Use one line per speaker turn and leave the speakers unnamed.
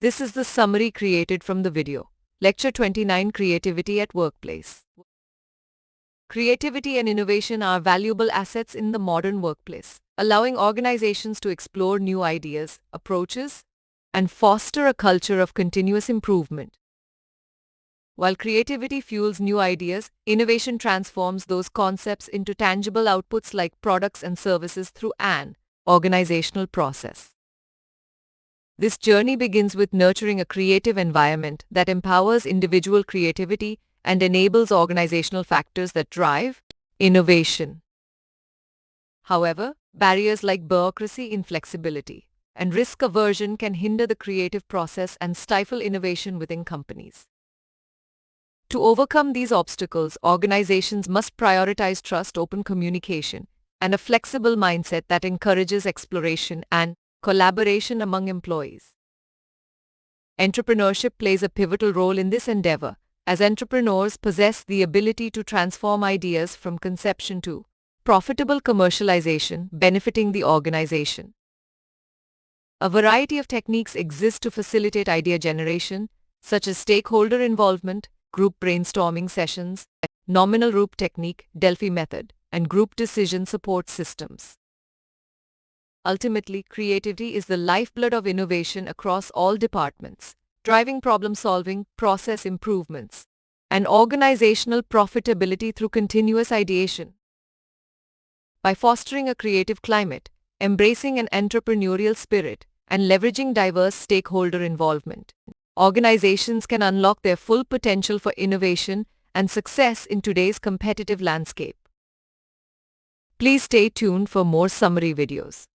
This is the summary created from the video. Lecture 29: Creativity at Workplace. Creativity and innovation are valuable assets in the modern workplace, allowing organizations to explore new ideas, approaches, and foster a culture of continuous improvement. While creativity fuels new ideas, innovation transforms those concepts into tangible outputs like products and services through an organizational process. This journey begins with nurturing a creative environment that empowers individual creativity and enables organizational factors that drive innovation. However, barriers like bureaucracy, inflexibility, and risk aversion can hinder the creative process and stifle innovation within companies. To overcome these obstacles, organizations must prioritize trust, open communication, and a flexible mindset that encourages exploration and collaboration among employees. Entrepreneurship plays a pivotal role in this endeavor, as entrepreneurs possess the ability to transform ideas from conception to profitable commercialization, benefiting the organization. A variety of techniques exist to facilitate idea generation, such as stakeholder involvement, group brainstorming sessions, nominal group technique, Delphi method, and group decision support systems. Ultimately, creativity is the lifeblood of innovation across all departments, driving problem-solving, process improvements, and organizational profitability through continuous ideation. By fostering a creative climate, embracing an entrepreneurial spirit, and leveraging diverse stakeholder involvement, organizations can unlock their full potential for innovation and success in today's competitive landscape. Please stay tuned for more summary videos.